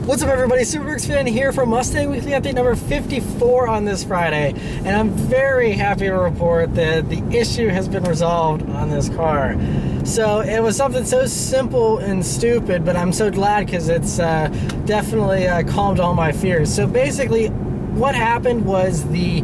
What's up, everybody? Superbrooks fan here from Mustang Weekly Update number 54 on this Friday, and I'm very happy to report that the issue has been resolved on this car. So it was something so simple and stupid, but I'm so glad because it's definitely calmed all my fears. So basically, what happened was the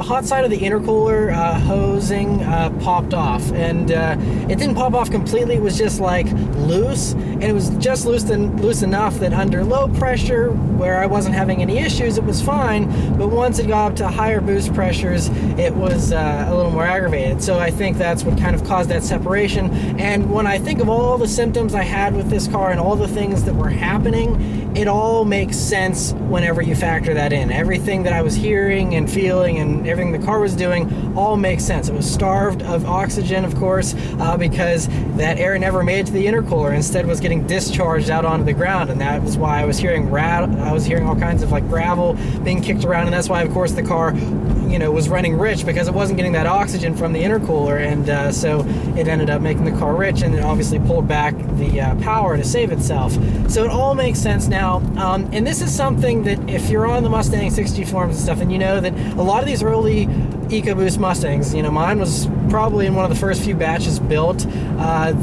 hot side of the intercooler hosing popped off, and it didn't pop off completely. It was just like loose, and it was just loose enough that under low pressure, where I wasn't having any issues, it was fine. But once it got up to higher boost pressures, it was a little more aggravated. So I think that's what kind of caused that separation. And when I think of all the symptoms I had with this car and all the things that were happening, it all makes sense whenever you factor that in. Everything that I was hearing and feeling and everything the car was doing all makes sense. It was starved of oxygen, of course, because that air never made it to the intercooler. Instead, was getting discharged out onto the ground, and that was why I was hearing all kinds of like gravel being kicked around, and that's why, of course, the car, was running rich, because it wasn't getting that oxygen from the intercooler, and so it ended up making the car rich, and it obviously pulled back the power to save itself. So it all makes sense now, and this is something that if you're on the Mustang 60 forums and stuff, and you know that a lot of these early EcoBoost Mustangs, mine was probably in one of the first few batches built,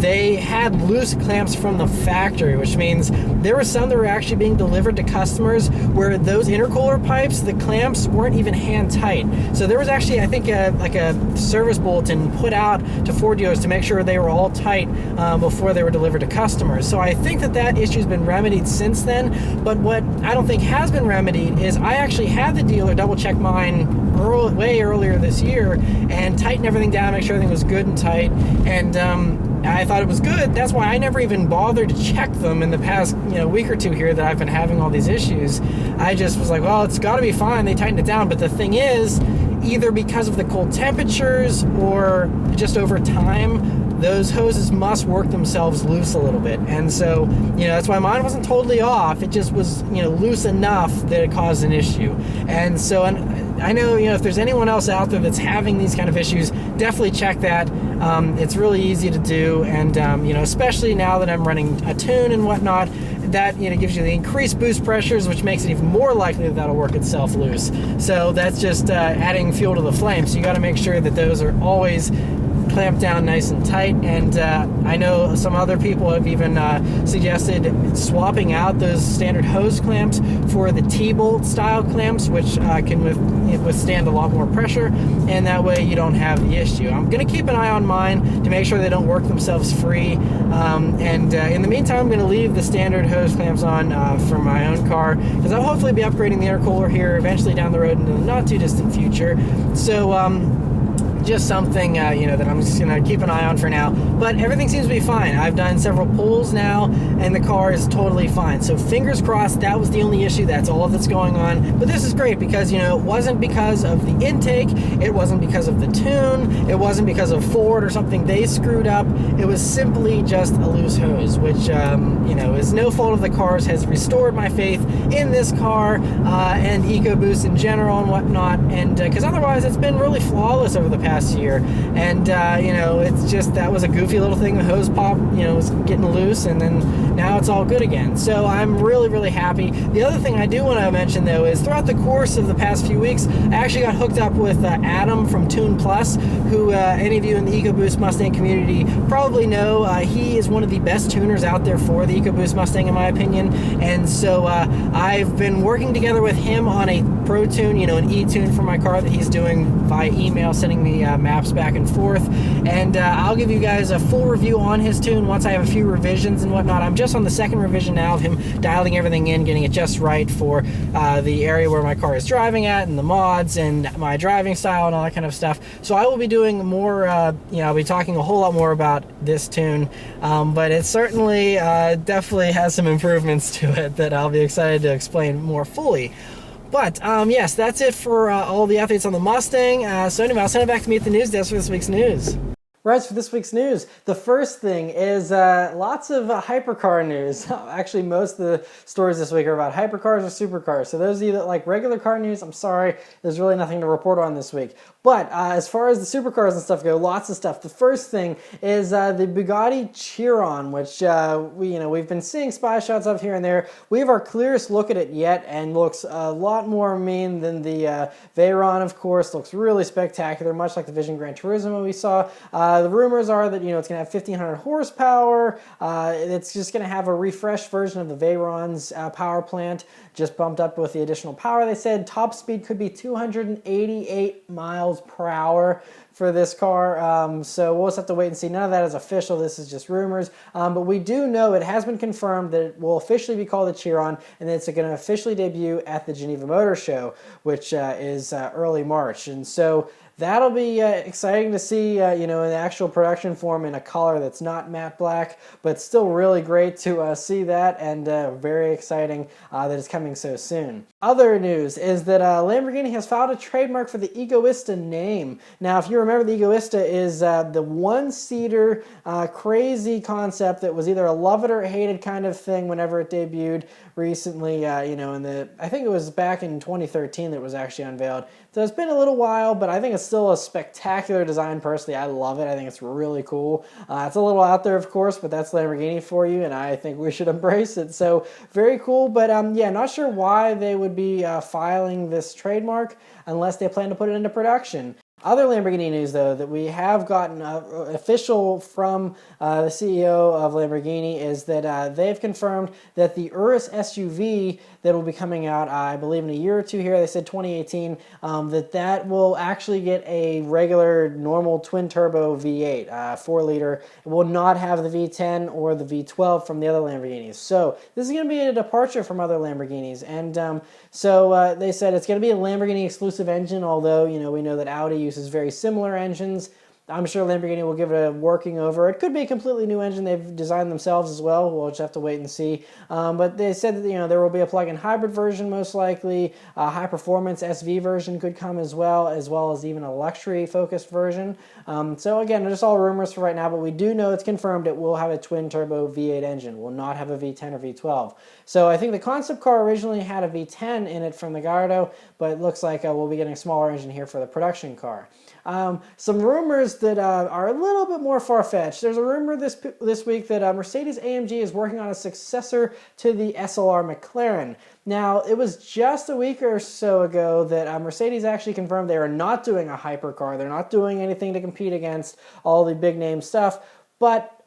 they had loose clamps from the factory, which means there were some that were actually being delivered to customers where those intercooler pipes, the clamps weren't even hand tight. So there was actually, I think, a service bulletin put out to Ford dealers to make sure they were all tight before they were delivered to customers. So I think that issue's been remedied since then. But what I don't think has been remedied is I actually had the dealer double check mine way earlier this year and tighten everything down, make sure everything was good and tight, and I thought it was good. That's why I never even bothered to check them in the past week or two here that I've been having all these issues. I just was like, well, it's got to be fine. They tightened it down. But the thing is, either because of the cold temperatures or just over time, those hoses must work themselves loose a little bit. And so, that's why mine wasn't totally off. It just was, loose enough that it caused an issue. And so, I know, if there's anyone else out there that's having these kind of issues, definitely check that. It's really easy to do, and especially now that I'm running a tune and whatnot, that gives you the increased boost pressures, which makes it even more likely that that'll work itself loose. So that's just adding fuel to the flame. So you got to make sure that those are always clamped down nice and tight. And I know some other people have even suggested swapping out those standard hose clamps for the T-bolt style clamps, which can withstand a lot more pressure, and that way you don't have the issue. I'm going to keep an eye on mine to make sure they don't work themselves free, and in the meantime, I'm going to leave the standard hose clamps on for my own car, because I'll hopefully be upgrading the intercooler here eventually down the road in the not too distant future. So just something that I'm just gonna keep an eye on for now. But everything seems to be fine. I've done several pulls now, and the car is totally fine. So fingers crossed that was the only issue. That's all that's going on. But this is great because it wasn't because of the intake, it wasn't because of the tune, it wasn't because of Ford or something they screwed up. It was simply just a loose hose, which is no fault of the car's. Has restored my faith in this car and EcoBoost in general and whatnot. And because otherwise it's been really flawless over the past year, and it's just, that was a goofy little thing. The hose pop was getting loose, and then now it's all good again. So I'm really happy. The other thing I do want to mention, though, is throughout the course of the past few weeks, I actually got hooked up with Adam from Tune Plus, who any of you in the EcoBoost Mustang community probably know. He is one of the best tuners out there for the EcoBoost Mustang, in my opinion. And so I've been working together with him on a Pro Tune, an e-tune for my car that he's doing via email, sending me maps back and forth, and I'll give you guys a full review on his tune once I have a few revisions and whatnot. I'm just on the second revision now of him dialing everything in, getting it just right for the area where my car is driving at, and the mods and my driving style and all that kind of stuff. So I will be doing more, I'll be talking a whole lot more about this tune, but it certainly definitely has some improvements to it that I'll be excited to explain more fully. But yes, that's it for all the updates on the Mustang. So anyway, I'll send it back to me at the news desk for this week's news. Right, for this week's news, the first thing is lots of hypercar news. Actually, most of the stories this week are about hypercars or supercars. So those of you that like regular car news, I'm sorry, there's really nothing to report on this week. But as far as the supercars and stuff go, lots of stuff. The first thing is the Bugatti Chiron, which we've been seeing spy shots of here and there. We have our clearest look at it yet, and looks a lot more mean than the Veyron. Of course, looks really spectacular, much like the Vision Gran Turismo we saw. The rumors are that it's going to have 1,500 horsepower. It's just going to have a refreshed version of the Veyron's power plant, just bumped up with the additional power. They said top speed could be 288 miles per hour for this car. So we'll just have to wait and see. None of that is official. This is just rumors. But we do know it has been confirmed that it will officially be called the Chiron, and that it's going to officially debut at the Geneva Motor Show, which is early March. And so that'll be exciting to see, in the actual production form in a color that's not matte black, but still really great to see that, and very exciting that it's coming so soon. Other news is that Lamborghini has filed a trademark for the Egoista name. Now, if you remember, the Egoista is the one-seater crazy concept that was either a love it or hate it kind of thing whenever it debuted recently, I think it was back in 2013 that it was actually unveiled. So it's been a little while, but I think it's still a spectacular design personally. I love it. I think it's really cool. It's a little out there, of course, but that's Lamborghini for you, and I think we should embrace it. So very cool, but not sure why they would be filing this trademark unless they plan to put it into production. Other Lamborghini news, though, that we have gotten official from the CEO of Lamborghini is that they've confirmed that the Urus SUV that will be coming out, I believe in a year or two here, they said 2018, that will actually get a regular normal twin-turbo V8, 4-liter. It will not have the V10 or the V12 from the other Lamborghinis. So this is going to be a departure from other Lamborghinis. And so they said it's going to be a Lamborghini exclusive engine, although, we know that Audi uses very similar engines. I'm sure Lamborghini will give it a working over. It could be a completely new engine they've designed themselves as well. We'll just have to wait and see. But they said that there will be a plug-in hybrid version most likely. A high-performance SV version could come as well as even a luxury-focused version. So again, they're just all rumors for right now, but we do know it's confirmed it will have a twin-turbo V8 engine. Will not have a V10 or V12. So I think the concept car originally had a V10 in it from the Gallardo, but it looks like we'll be getting a smaller engine here for the production car. Some rumors that are a little bit more far-fetched. There's a rumor this week that Mercedes-AMG is working on a successor to the SLR McLaren. Now, it was just a week or so ago that Mercedes actually confirmed they are not doing a hypercar. They're not doing anything to compete against all the big-name stuff, but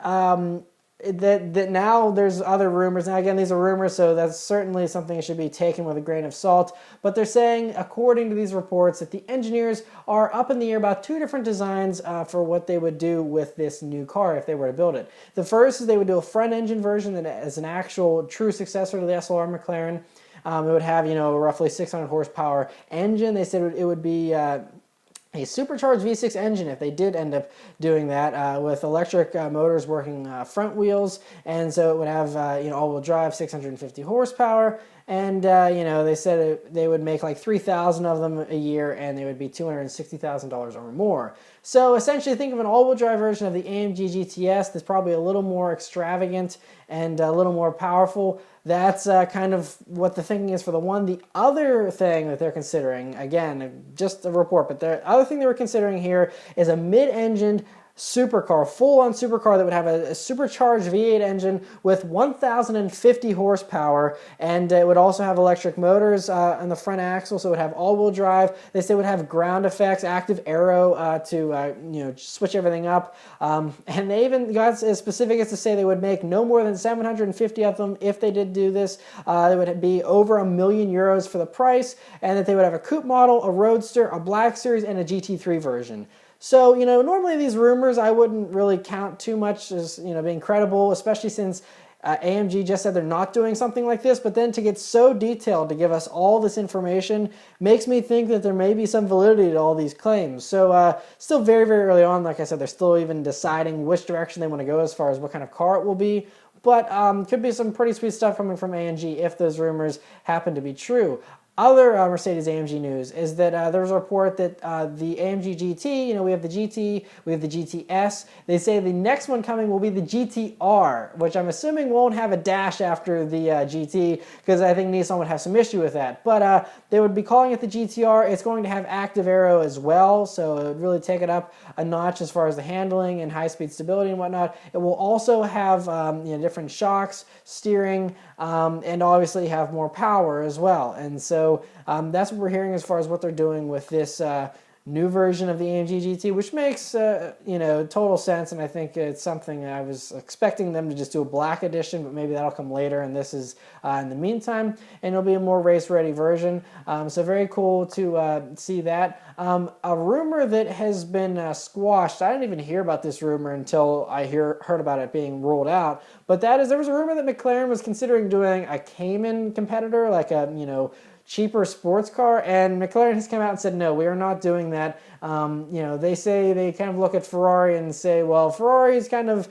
that now there's other rumors. Now again, these are rumors, so that's certainly something that should be taken with a grain of salt. But they're saying, according to these reports, that the engineers are up in the air about two different designs for what they would do with this new car if they were to build it. The first is they would do a front engine version that is an actual true successor to the SLR McLaren. It would have, a roughly 600 horsepower engine. They said it would be a supercharged V6 engine if they did end up doing that with electric motors working front wheels, and so it would have all-wheel drive, 650 horsepower, and they said they would make like 3,000 of them a year, and they would be $260,000 or more. So essentially, think of an all-wheel drive version of the AMG GTS that's probably a little more extravagant and a little more powerful. That's kind of what the thinking is for the one. The other thing that they're considering, again, just a report, but the other thing they were considering here is a mid-engined supercar, full-on supercar that would have a supercharged V8 engine with 1,050 horsepower, and it would also have electric motors on the front axle, so it would have all-wheel drive. They say it would have ground effects, active aero to switch everything up, and they even got as specific as to say they would make no more than 750 of them if they did do this. They would be over €1,000,000 for the price, and that they would have a coupe model, a roadster, a black series, and a GT3 version. So, normally these rumors I wouldn't really count too much as, being credible, especially since AMG just said they're not doing something like this, but then to get so detailed to give us all this information makes me think that there may be some validity to all these claims. So still very, very early on. Like I said, they're still even deciding which direction they want to go as far as what kind of car it will be. But could be some pretty sweet stuff coming from AMG if those rumors happen to be true. Other Mercedes-AMG news is that there was a report that the AMG GT, we have the GT, we have the GTS. They say the next one coming will be the GTR, which I'm assuming won't have a dash after the GT, because I think Nissan would have some issue with that. But they would be calling it the GTR. It's going to have active aero as well, so it would really take it up a notch as far as the handling and high-speed stability and whatnot. It will also have different shocks, steering, and obviously have more power as well. And so that's what we're hearing as far as what they're doing with this new version of the AMG GT, which makes total sense, and I think it's something I was expecting them to just do a black edition, but maybe that'll come later, and this is in the meantime, and it'll be a more race-ready version. So very cool to see that. A rumor that has been squashed, I didn't even hear about this rumor until I heard about it being rolled out, but that is, there was a rumor that McLaren was considering doing a Cayman competitor, like a, cheaper sports car, and McLaren has come out and said, no, we are not doing that. They say, they kind of look at Ferrari and say, well, Ferrari's kind of,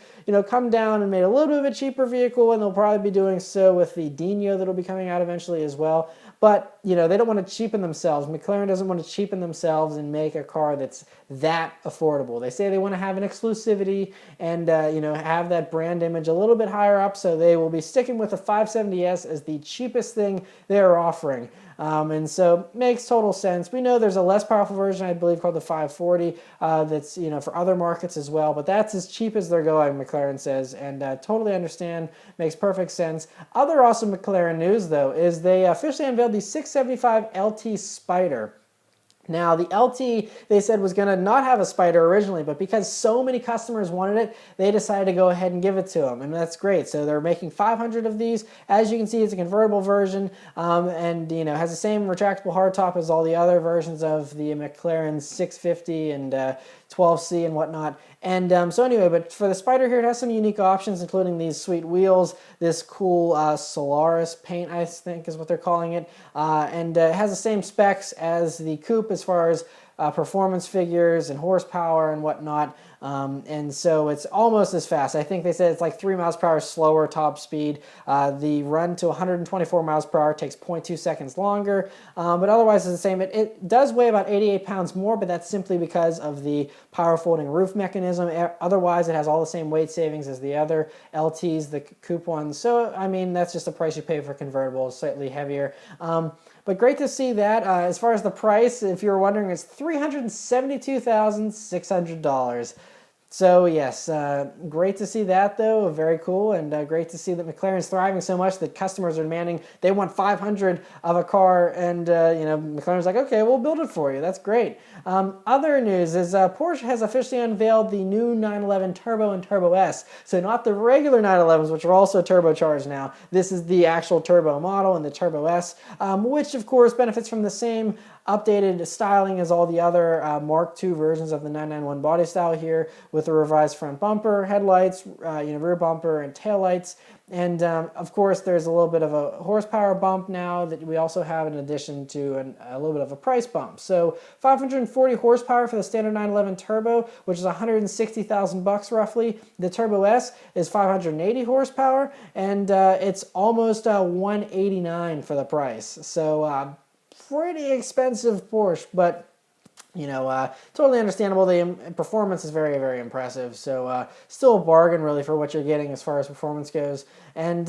come down and made a little bit of a cheaper vehicle, and they'll probably be doing so with the Dino that'll be coming out eventually as well. But, they don't want to cheapen themselves. McLaren doesn't want to cheapen themselves and make a car that's that affordable. They say they want to have an exclusivity and, have that brand image a little bit higher up, so they will be sticking with the 570S as the cheapest thing they're offering. And so makes total sense. We know there's a less powerful version, I believe, called the 540 that's, for other markets as well, but that's as cheap as they're going, McLaren says, and totally understand, makes perfect sense. Other awesome McLaren news, though, is they officially unveiled the 675 LT Spider. Now, the LT, they said, was going to not have a Spider originally, but because so many customers wanted it, they decided to go ahead and give it to them, and that's great. So they're making 500 of these. As you can see, it's a convertible version, and, has the same retractable hardtop as all the other versions of the McLaren 650 and 12C and whatnot. And so anyway, but for the Spider here, it has some unique options, including these sweet wheels, this cool Solaris paint, I think is what they're calling it, and it has the same specs as the Coupe as far as performance figures and horsepower and whatnot, and so it's almost as fast. I think they said it's like 3 miles per hour slower top speed. The run to 124 miles per hour takes 0.2 seconds longer, but otherwise it's the same. It does weigh about 88 pounds more, but that's simply because of the power folding roof mechanism. Otherwise, it has all the same weight savings as the other LTs, the Coupe ones. So, I mean, that's just the price you pay for convertible, slightly heavier. But great to see that. As far as the price, if you were wondering, it's $372,600. So yes, great to see that though, very cool, and great to see that McLaren's thriving so much that customers are demanding they want 500 of a car, and McLaren's like, okay, we'll build it for you. That's great. Other news is Porsche has officially unveiled the new 911 Turbo and Turbo S. So not the regular 911s, which are also turbocharged now. This is the actual Turbo model and the Turbo S, which of course benefits from the same updated styling as all the other Mark II versions of the 991 body style here, with a revised front bumper, headlights, rear bumper, and taillights. And of course, there's a little bit of a horsepower bump now that we also have in addition to a little bit of a price bump. So 540 horsepower for the standard 911 Turbo, which is $160,000 roughly. The Turbo S is 580 horsepower, and it's almost $189 for the price. So pretty expensive Porsche, but totally understandable. The performance is very, very impressive. So still a bargain really for what you're getting as far as performance goes. And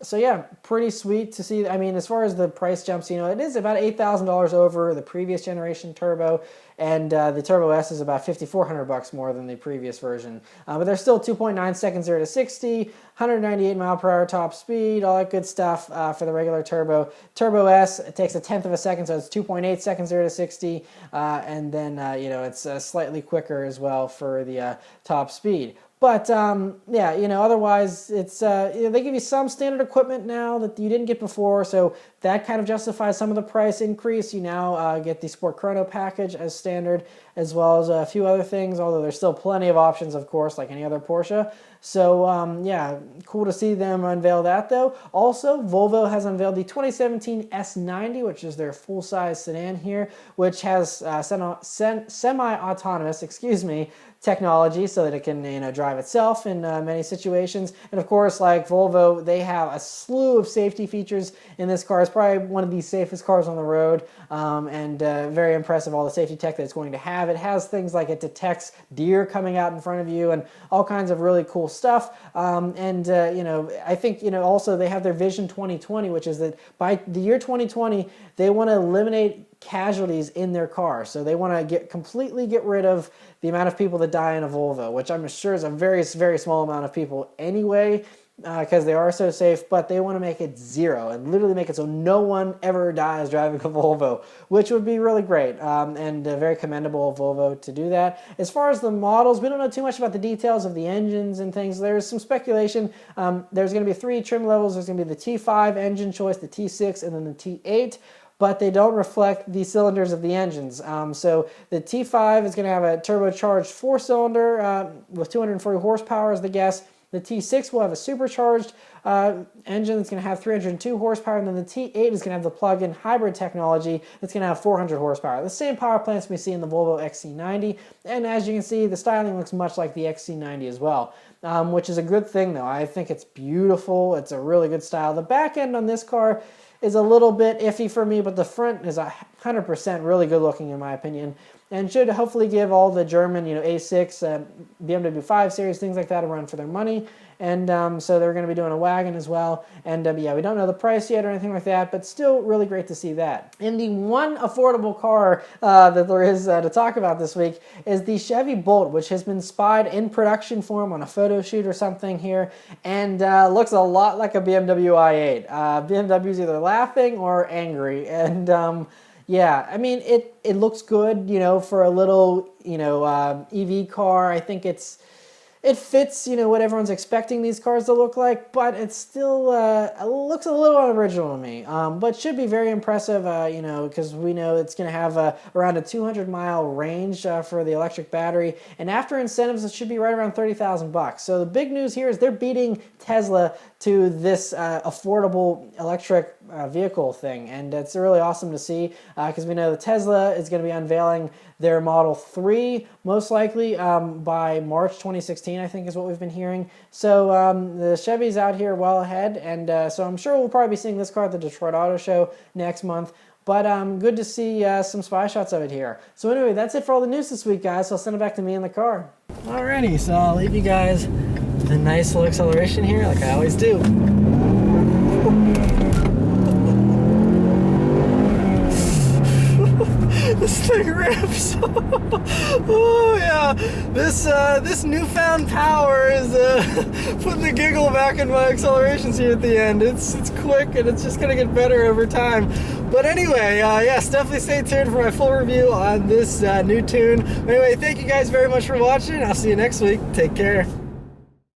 so yeah, pretty sweet to see. I mean, as far as the price jumps, it is about $8,000 over the previous generation Turbo, and the Turbo S is about $5,400 more than the previous version. But they're still 2.9 seconds 0 to 60, 198 mile per hour top speed, all that good stuff for the regular Turbo. Turbo S, it takes 1/10 of a second, so it's 2.8 seconds 0 to 60, and then it's slightly quicker as well for the top speed. But otherwise it's they give you some standard equipment now that you didn't get before, so that kind of justifies some of the price increase. You now get the Sport Chrono package as standard, as well as a few other things, although there's still plenty of options, of course, like any other Porsche. So yeah, cool to see them unveil that though. Also, Volvo has unveiled the 2017 S90, which is their full-size sedan here, which has semi-autonomous, technology so that it can drive itself in many situations. And of course, like Volvo, they have a slew of safety features in this car. It's probably one of the safest cars on the road, and very impressive, all the safety tech that it's going to have. It has things like it detects deer coming out in front of you and all kinds of really cool stuff. I think also they have their Vision 2020, which is that by the year 2020 they want to eliminate casualties in their car. So they want to completely get rid of the amount of people that die in a Volvo, which I'm sure is a very, very small amount of people anyway, because they are so safe, but they want to make it zero and literally make it so no one ever dies driving a Volvo, which would be really great, and very commendable of Volvo to do that. As far as the models, we don't know too much about the details of the engines and things. There's some speculation. There's going to be 3 trim levels. There's going to be the T5 engine choice, the T6, and then the T8. But they don't reflect the cylinders of the engines. So the T5 is going to have a turbocharged 4-cylinder with 240 horsepower as the guess. The T6 will have a supercharged engine that's going to have 302 horsepower, and then the T8 is going to have the plug-in hybrid technology that's going to have 400 horsepower. The same power plants we see in the Volvo XC90, and as you can see, the styling looks much like the XC90 as well, which is a good thing though. I think it's beautiful. It's a really good style. The back end on this car is a little bit iffy for me, but the front is 100% really good looking in my opinion, and should hopefully give all the German, A6, BMW 5 Series, things like that a run for their money. And so they're going to be doing a wagon as well. And yeah, we don't know the price yet or anything like that, but still really great to see that. And the one affordable car that there is to talk about this week is the Chevy Bolt, which has been spied in production form on a photo shoot or something here, and looks a lot like a BMW i8. BMW's either laughing or angry, and yeah, I mean, it looks good, for a little, EV car. I think it fits, what everyone's expecting these cars to look like, but it still looks a little unoriginal to me. But should be very impressive, because we know it's going to have around a 200-mile range for the electric battery, and after incentives, it should be right around $30,000. So the big news here is they're beating Tesla to this affordable electric vehicle thing, and it's really awesome to see, because we know that Tesla is going to be unveiling their Model 3 most likely by March 2016, I think is what we've been hearing. So the Chevy's out here well ahead, and so I'm sure we'll probably be seeing this car at the Detroit Auto Show next month. But good to see some spy shots of it here. So anyway, that's it for all the news this week, guys. So I'll send it back to me in the car. Alrighty, so I'll leave you guys with a nice little acceleration here, like I always do. This thing rips. Oh yeah, this newfound power is putting the giggle back in my accelerations here at the end. It's quick, and it's just gonna get better over time. But anyway, yes, definitely stay tuned for my full review on this new tune. Anyway, thank you guys very much for watching. I'll see you next week. Take care.